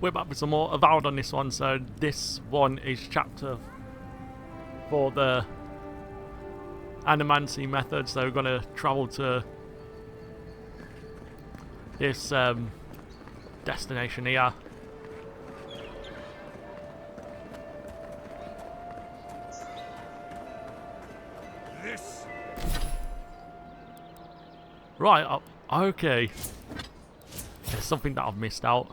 we're back with some more Avowed on this one. So this one is chapter for the Animancy Method. So we're going to travel to this destination here. Right, okay. There's something that I've missed out.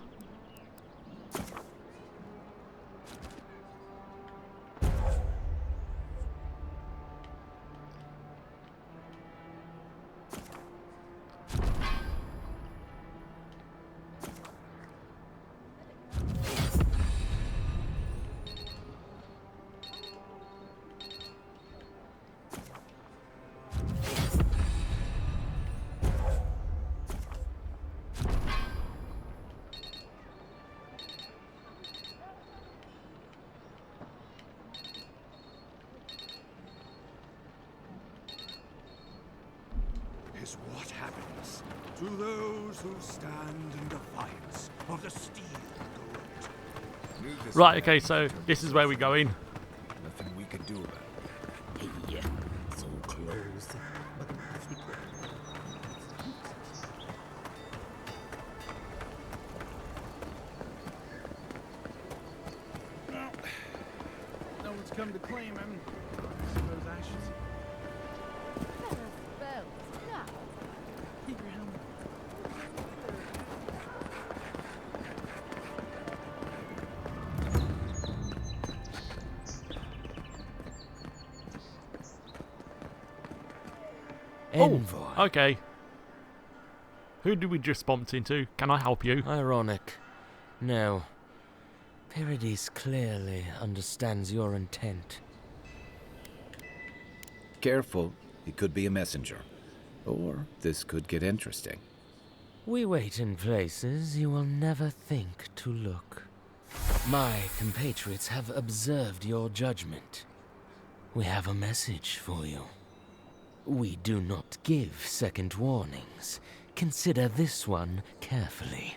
Is what happens to those who stand in defiance of the steel gold. Right, okay, so this is where we're going. Nothing we could do about it. Yeah, so close. Well, no one's come to claim him. I suppose I should. Keep your helmet. Envoy. Oh, okay. Who did we just bump into? Can I help you? Ironic. No. Paradis clearly understands your intent. Careful, he could be a messenger. Or this could get interesting. We wait in places you will never think to look. My compatriots have observed your judgment. We have a message for you. We do not give second warnings. Consider this one carefully.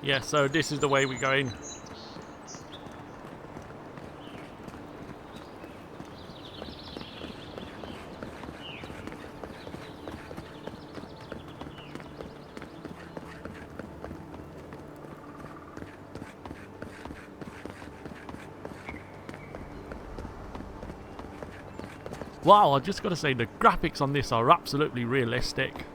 Yeah, so this is the way we're going. Wow, I just gotta say the graphics on this are absolutely realistic.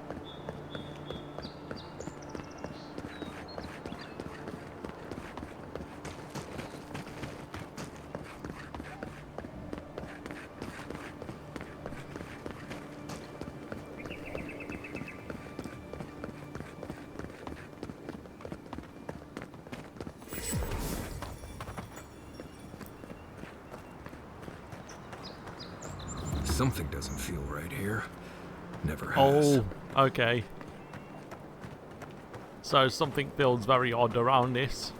Something doesn't feel right here. Never has. Oh, okay. So something feels very odd around this.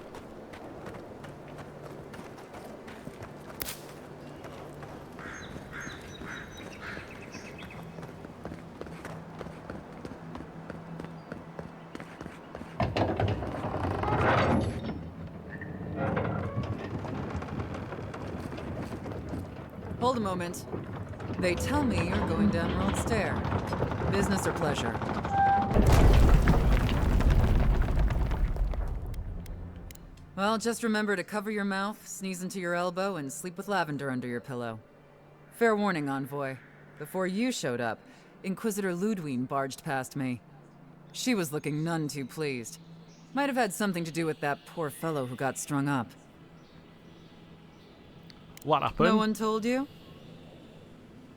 Hold a moment. They tell me you're going down World Stair. Business or pleasure? Well, just remember to cover your mouth, sneeze into your elbow, and sleep with lavender under your pillow. Fair warning, Envoy. Before you showed up, Inquisitor Ludwine barged past me. She was looking none too pleased. Might have had something to do with that poor fellow who got strung up. What happened? No one told you?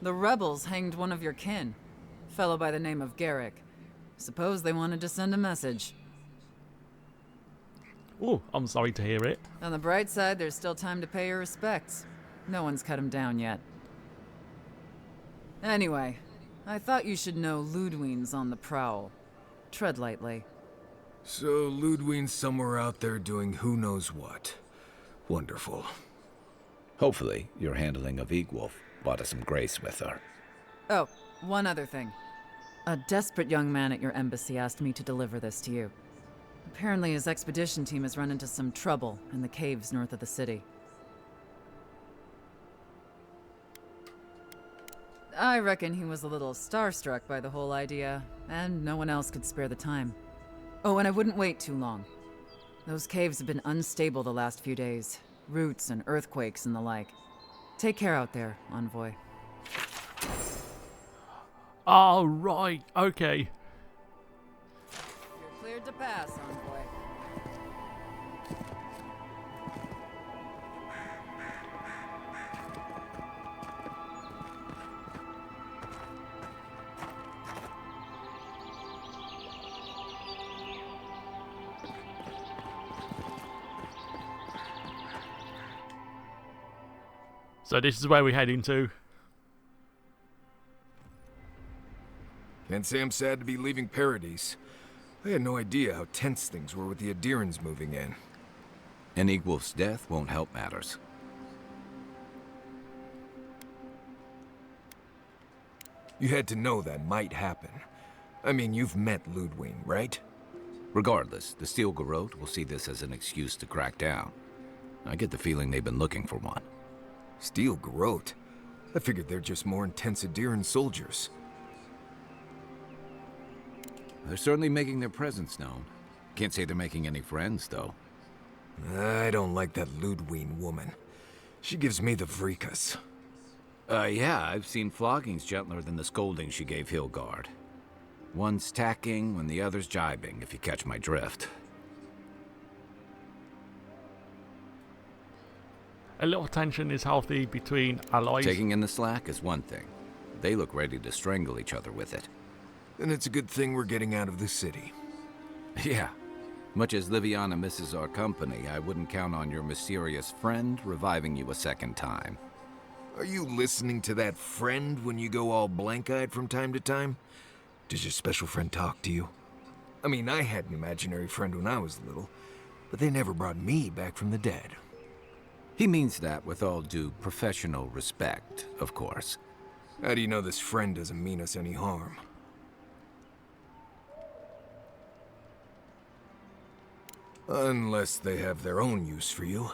The rebels hanged one of your kin. Fellow by the name of Garrick. Suppose they wanted to send a message. Oh, I'm sorry to hear it. On the bright side, there's still time to pay your respects. No one's cut him down yet. Anyway, I thought you should know Ludwine's on the prowl. Tread lightly. So Ludwine's somewhere out there doing who knows what. Wonderful. Hopefully, your handling of Egwolf brought us some grace with her. Oh, one other thing. A desperate young man at your embassy asked me to deliver this to you. Apparently his expedition team has run into some trouble in the caves north of the city. I reckon he was a little starstruck by the whole idea, and no one else could spare the time. Oh, and I wouldn't wait too long. Those caves have been unstable the last few days. Roots and earthquakes and the like. Take care out there, Envoy. Oh, right. Okay. You're cleared to pass, Envoy. So this is where we're heading to. Can't say I'm sad to be leaving Paradise. I had no idea how tense things were with the Adirans moving in. And Egwolf's death won't help matters. You had to know that might happen. I mean, you've met Ludwig, right? Regardless, the Steel Garrote will see this as an excuse to crack down. I get the feeling they've been looking for one. Steel Garrote? I figured they're just more intense Adiran soldiers. They're certainly making their presence known. Can't say they're making any friends, though. I don't like that Ludwig woman. She gives me the freakus. Yeah, I've seen floggings gentler than the scolding she gave Hilgard. One's tacking when the other's jibing, if you catch my drift. A little tension is healthy between allies. Taking in the slack is one thing. They look ready to strangle each other with it. Then it's a good thing we're getting out of the city. Yeah. Much as Liviana misses our company, I wouldn't count on your mysterious friend reviving you a second time. Are you listening to that friend when you go all blank-eyed from time to time? Does your special friend talk to you? I mean, I had an imaginary friend when I was little, but they never brought me back from the dead. He means that with all due professional respect, of course. How do you know this friend doesn't mean us any harm? Unless they have their own use for you.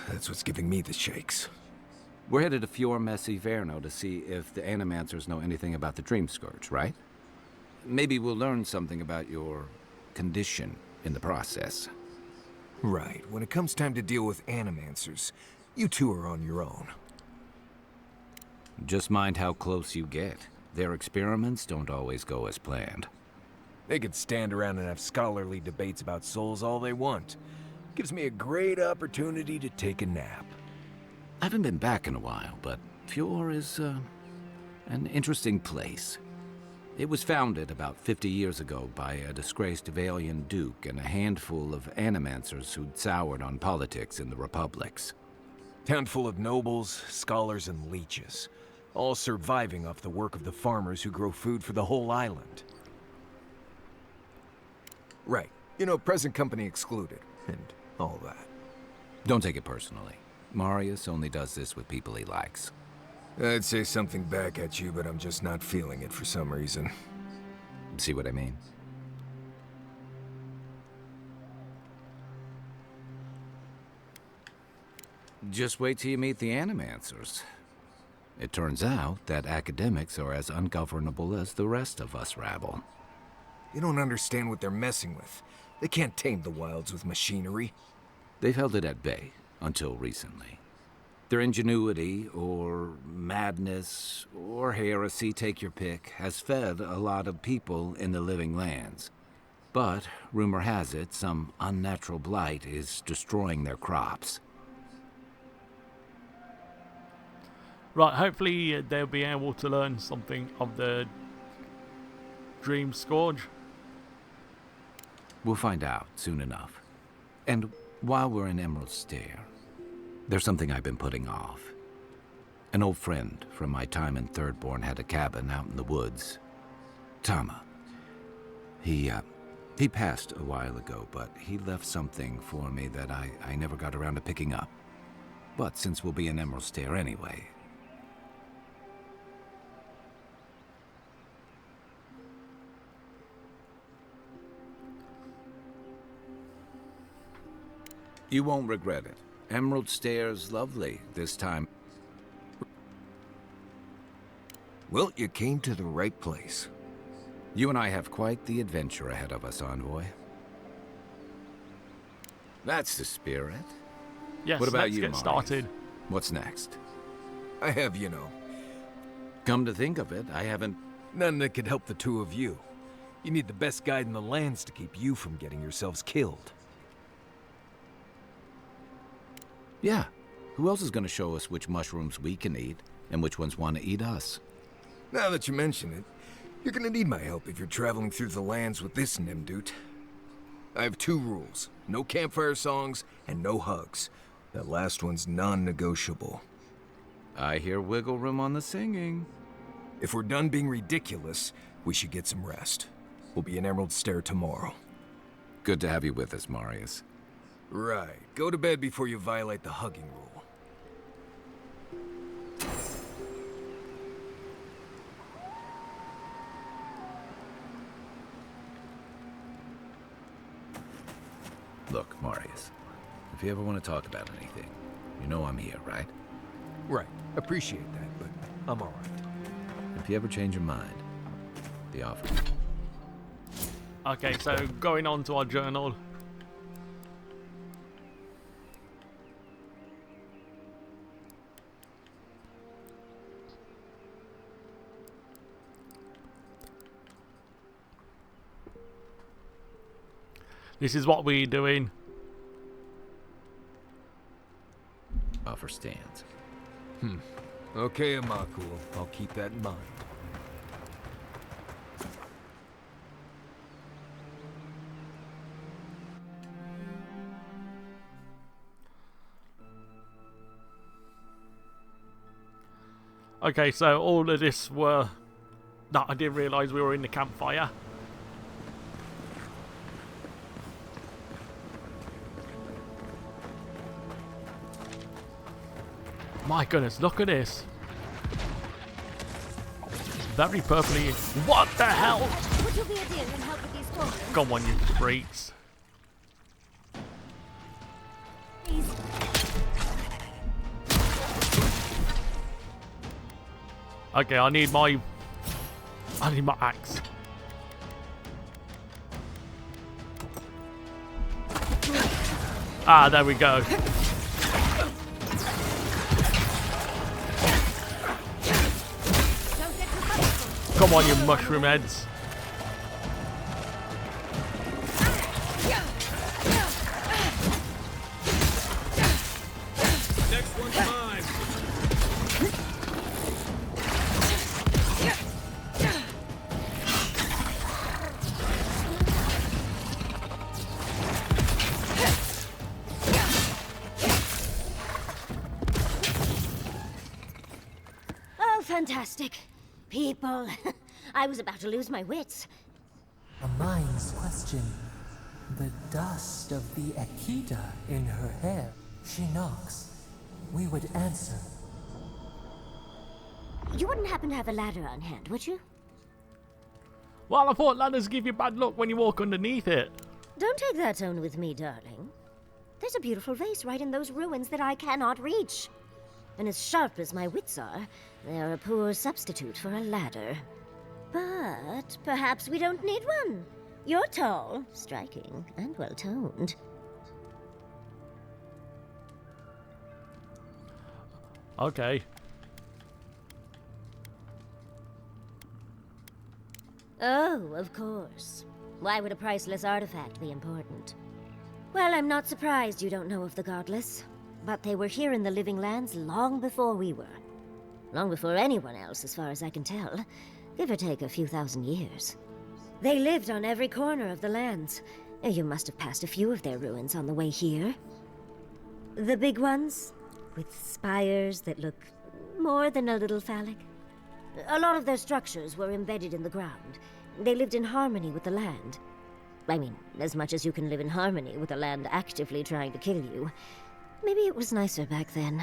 That's what's giving me the shakes. We're headed to Fior Mes Iverno to see if the Animancers know anything about the Dream Scourge, right? Maybe we'll learn something about your condition in the process. Right. When it comes time to deal with Animancers, you two are on your own. Just mind how close you get. Their experiments don't always go as planned. They could stand around and have scholarly debates about souls all they want. Gives me a great opportunity to take a nap. I haven't been back in a while, but Fior is, an interesting place. It was founded about 50 years ago by a disgraced Valian duke and a handful of animancers who'd soured on politics in the republics. Town full of nobles, scholars, and leeches, all surviving off the work of the farmers who grow food for the whole island. Right. You know, present company excluded, and all that. Don't take it personally. Marius only does this with people he likes. I'd say something back at you, but I'm just not feeling it for some reason. See what I mean? Just wait till you meet the Animancers. It turns out that academics are as ungovernable as the rest of us rabble. You don't understand what they're messing with. They can't tame the wilds with machinery. They've held it at bay, until recently. Their ingenuity, or madness, or heresy, take your pick, has fed a lot of people in the living lands. But, rumor has it, some unnatural blight is destroying their crops. Right, hopefully they'll be able to learn something of the Dream Scourge. We'll find out soon enough. And while we're in Emerald Stair, there's something I've been putting off. An old friend from my time in Thirdborn had a cabin out in the woods. Tama. He He passed a while ago, but he left something for me that I never got around to picking up. But since we'll be in Emerald Stair anyway... You won't regret it. Emerald Stair's lovely this time. Well, you came to the right place. You and I have quite the adventure ahead of us, Envoy. That's the spirit. Yes, What about let's you, get Marius? started. What's next? I have, you know, Come to think of it, I haven't... none that could help the two of you. You need the best guide in the lands to keep you from getting yourselves killed. Yeah. Who else is going to show us which mushrooms we can eat, and which ones want to eat us? Now that you mention it, you're gonna need my help if you're traveling through the lands with this Nimdoot. I have 2 rules. No campfire songs, and no hugs. That last one's non-negotiable. I hear wiggle room on the singing. If we're done being ridiculous, we should get some rest. We'll be in Emerald Stair tomorrow. Good to have you with us, Marius. Right. Go to bed before you violate the hugging rule. Look, Marius, if you ever want to talk about anything, you know I'm here, right? Right. Appreciate that, but I'm alright. If you ever change your mind, the offer. Okay, so going on to our journal. This is what we're doing. Offer stands. Okay, Amakul. I'll keep that in mind. Okay, so all of this were... No, I didn't realise we were in the campfire. My goodness, look at this. Very purpley. What the hell? Would you be a dear and help with these children? Come on, you freaks. Please. Okay, I need my axe. Ah, there we go. Come on, you mushroom heads. Next one's mine. Oh, fantastic. People. I was about to lose my wits. A mind's question. The dust of the Akita in her hair. She knocks. We would answer. You wouldn't happen to have a ladder on hand, would you? Well, I thought ladders give you bad luck when you walk underneath it. Don't take that tone with me, darling. There's a beautiful vase right in those ruins that I cannot reach. And as sharp as my wits are, they're a poor substitute for a ladder. But perhaps we don't need one. You're tall, striking, and well-toned. Okay. Oh, of course. Why would a priceless artifact be important? Well, I'm not surprised you don't know of the Godless. But they were here in the Living Lands long before we were. Long before anyone else, as far as I can tell. Give or take a few thousand years. They lived on every corner of the lands. You must have passed a few of their ruins on the way here. The big ones, with spires that look more than a little phallic. A lot of their structures were embedded in the ground. They lived in harmony with the land. I mean, as much as you can live in harmony with a land actively trying to kill you. Maybe it was nicer back then.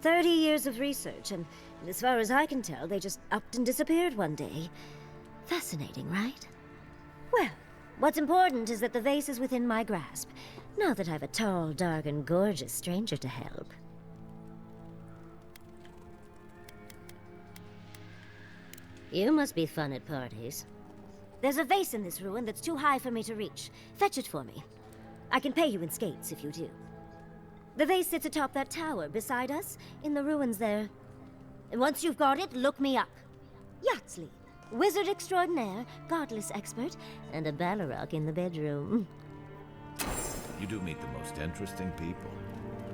30 years of research, and as far as I can tell, they just upped and disappeared one day. Fascinating, right? Well, what's important is that the vase is within my grasp, now that I've a tall, dark, and gorgeous stranger to help. You must be fun at parties. There's a vase in this ruin that's too high for me to reach. Fetch it for me. I can pay you in skates if you do. The vase sits atop that tower beside us, in the ruins there. And once you've got it, look me up. Yatsley, wizard extraordinaire, godless expert, and a Balrog in the bedroom. You do meet the most interesting people.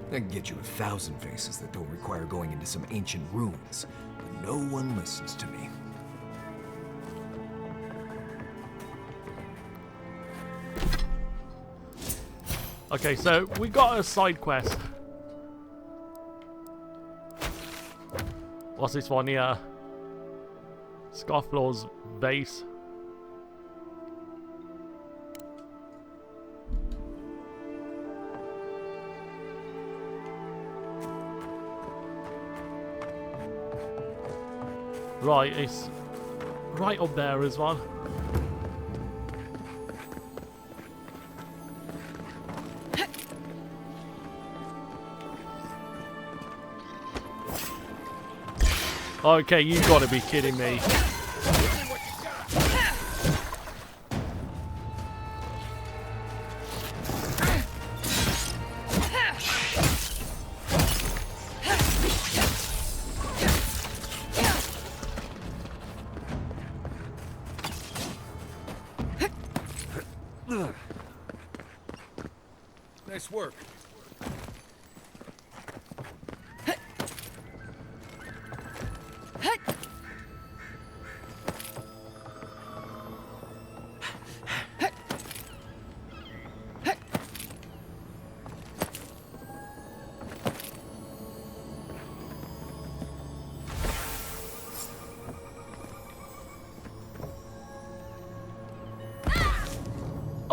I can get you 1,000 vases that don't require going into some ancient ruins, but no one listens to me. Okay, so we got a side quest. What's this one here? Scofflaw's vase. Right, it's right up there as well. Okay, you gotta be kidding me. Nice work.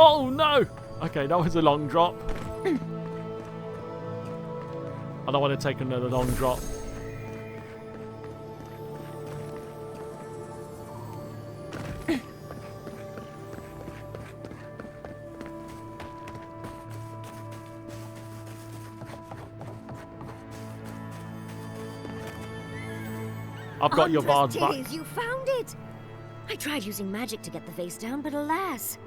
Oh no! Okay, that was a long drop. I don't want to take another long drop. I've got your bars back. Andres, you found it! I tried using magic to get the vase down, but alas.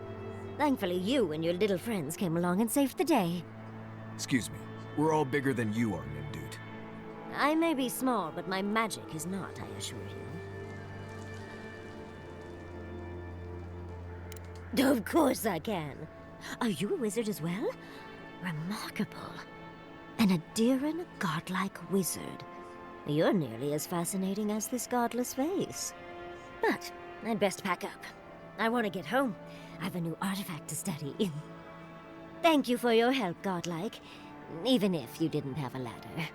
Thankfully, you and your little friends came along and saved the day. Excuse me. We're all bigger than you are, Nim Dude. I may be small, but my magic is not, I assure you. Of course I can. Are you a wizard as well? Remarkable. An Adiran godlike wizard. You're nearly as fascinating as this godless vase. But I'd best pack up. I want to get home. I have a new artifact to study. Thank you for your help, godlike. Even if you didn't have a ladder.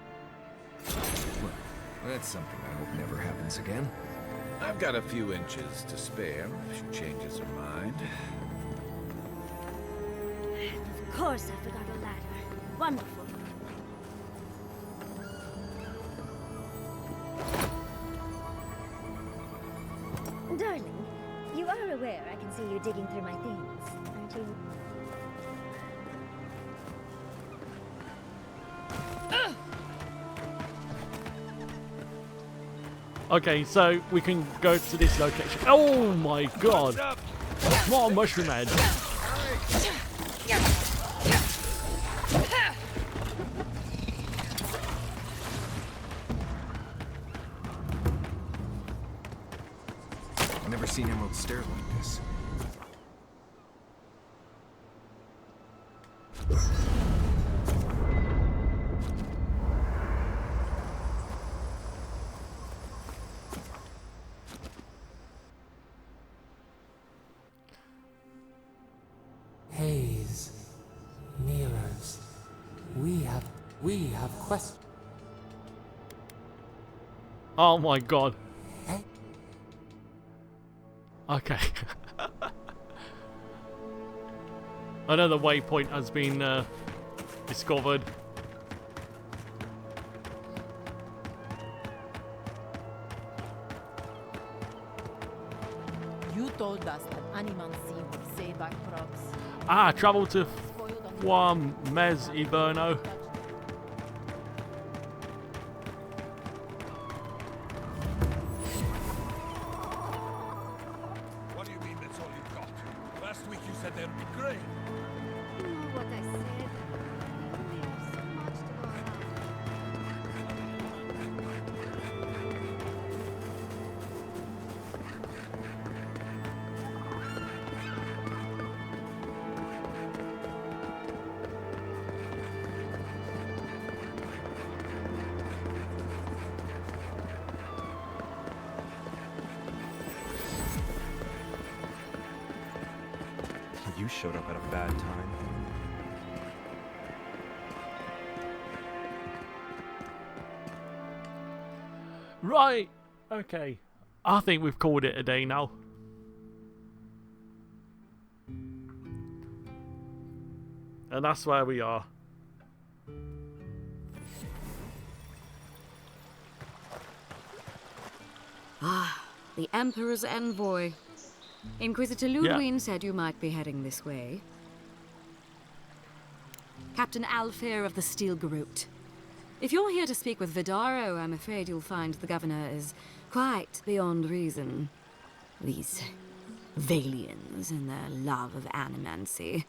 Well, that's something I hope never happens again. I've got a few inches to spare if she changes her mind. Of course I forgot a ladder. Wonderful. Darling, you are aware I can see you digging through my things, aren't you? Okay, so we can go to this location. Oh my god! What a mushroom head! I've never seen emeralds stare like this. Haze, mirrors. We have questions. Oh my god. Hey. Okay. Another waypoint has been discovered. You told us that Animancy would save our crops. Ah, travel to Fior Mes Iverno. What do you mean that's all you've got? Last week you said there'd be grain. You know what I said. There's so much to go around. You showed up at a bad time. Right. Okay. I think we've called it a day now. And that's where we are. Ah, the Emperor's envoy. Inquisitor Ludwig said you might be heading this way. Captain Alfair of the Steel Garrote. If you're here to speak with Vidaro, I'm afraid you'll find the governor is quite beyond reason. These Valians and their love of animancy.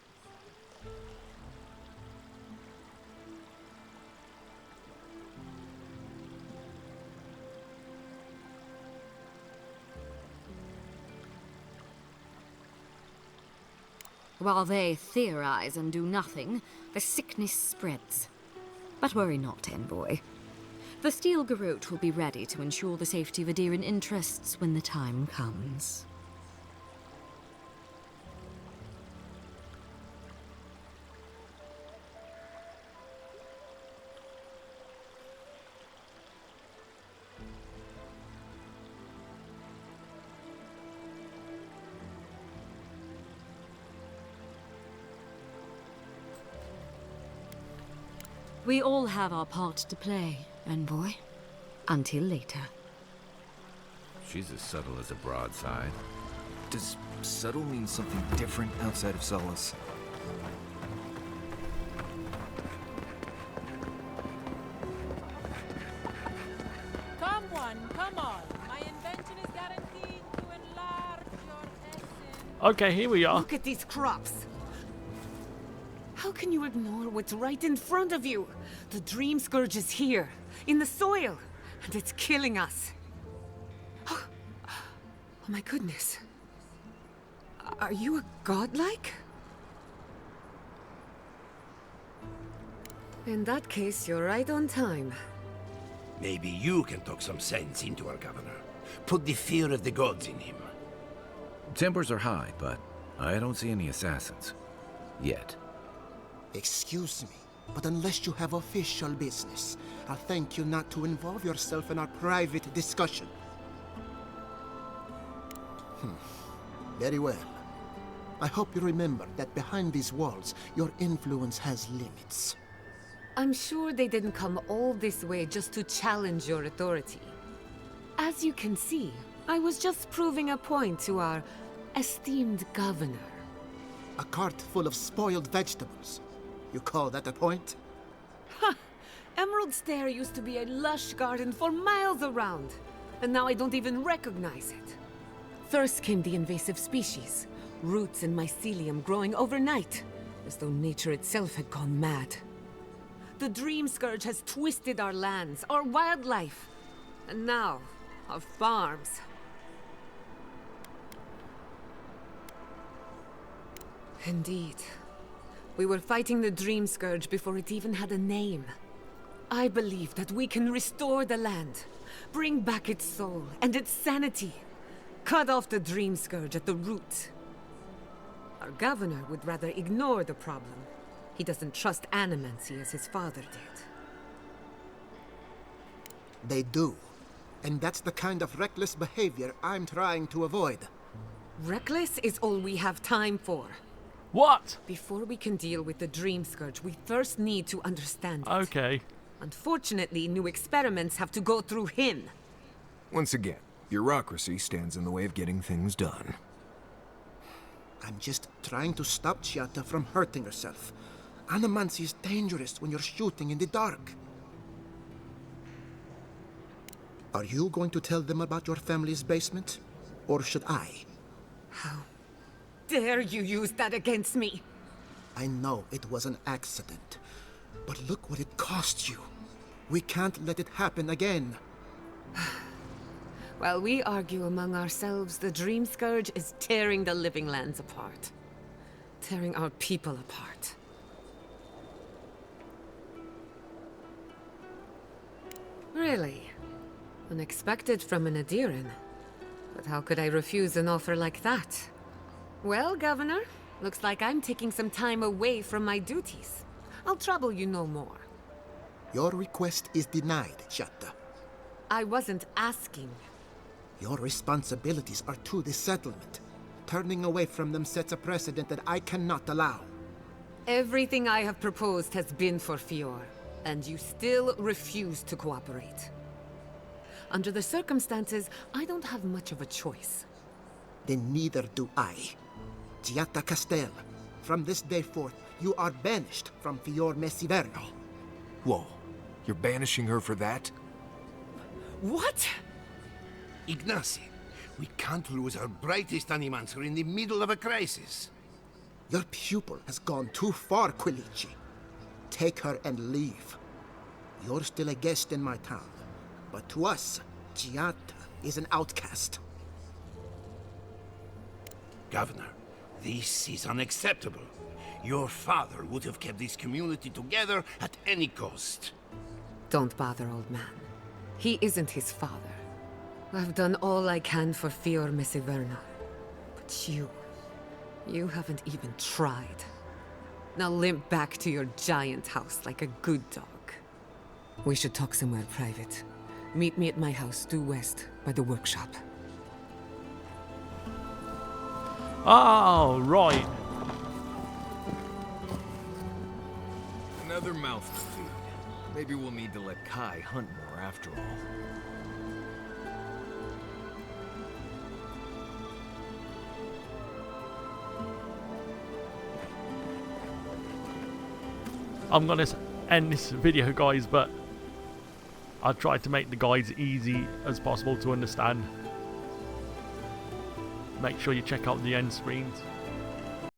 While they theorize and do nothing, the sickness spreads. But worry not, envoy. The Steel Garrote will be ready to ensure the safety of Adiran interests when the time comes. We all have our part to play, envoy. Until later. She's as subtle as a broadside. Does subtle mean something different outside of Solace? Come on. My invention is guaranteed to enlarge your essence. Okay, here we are. Look at these crops. How can you ignore what's right in front of you? The Dream Scourge is here, in the soil, and it's killing us. Oh my goodness. Are you a godlike? In that case, you're right on time. Maybe you can talk some sense into our governor. Put the fear of the gods in him. Tempers are high, but I don't see any assassins. Yet. Excuse me, but unless you have official business, I'll thank you not to involve yourself in our private discussion. Very well. I hope you remember that behind these walls, your influence has limits. I'm sure they didn't come all this way just to challenge your authority. As you can see, I was just proving a point to our esteemed governor. A cart full of spoiled vegetables. You call that a point? Ha! Emerald Stair used to be a lush garden for miles around, and now I don't even recognize it. First came the invasive species, roots and mycelium growing overnight, as though nature itself had gone mad. The Dream Scourge has twisted our lands, our wildlife, and now, our farms. Indeed. We were fighting the Dream Scourge before it even had a name. I believe that we can restore the land, bring back its soul and its sanity, cut off the Dream Scourge at the root. Our governor would rather ignore the problem. He doesn't trust Animancy as his father did. They do. And that's the kind of reckless behavior I'm trying to avoid. Reckless is all we have time for. What? Before we can deal with the Dream Scourge, we first need to understand it. Okay. Unfortunately, new experiments have to go through him. Once again, bureaucracy stands in the way of getting things done. I'm just trying to stop Giatta from hurting herself. Animancy is dangerous when you're shooting in the dark. Are you going to tell them about your family's basement? Or should I? How dare you use that against me? I know it was an accident. But look what it cost you. We can't let it happen again. While we argue among ourselves, the Dream Scourge is tearing the living lands apart. Tearing our people apart. Really? Unexpected from an Adiran. But how could I refuse an offer like that? Well, Governor, looks like I'm taking some time away from my duties. I'll trouble you no more. Your request is denied, Giatta. I wasn't asking. Your responsibilities are to the settlement. Turning away from them sets a precedent that I cannot allow. Everything I have proposed has been for Fior, and you still refuse to cooperate. Under the circumstances, I don't have much of a choice. Then neither do I. Giatta Castel, from this day forth, you are banished from Fior Mes Iverno. Whoa, you're banishing her for that? What? Ignacy, we can't lose our brightest animancer in the middle of a crisis. Your pupil has gone too far, Quilici. Take her and leave. You're still a guest in my town, but to us, Giatta is an outcast. Governor, this is unacceptable. Your father would have kept this community together at any cost. Don't bother, old man. He isn't his father. I've done all I can for Fior Mes Iverno. But you haven't even tried. Now limp back to your giant house like a good dog. We should talk somewhere private. Meet me at my house due west by the workshop. Oh, right. Another mouth to feed. Maybe we'll need to let Kai hunt more after all. I'm gonna end this video, guys, but I tried to make the guides easy as possible to understand. Make sure you check out the end screens.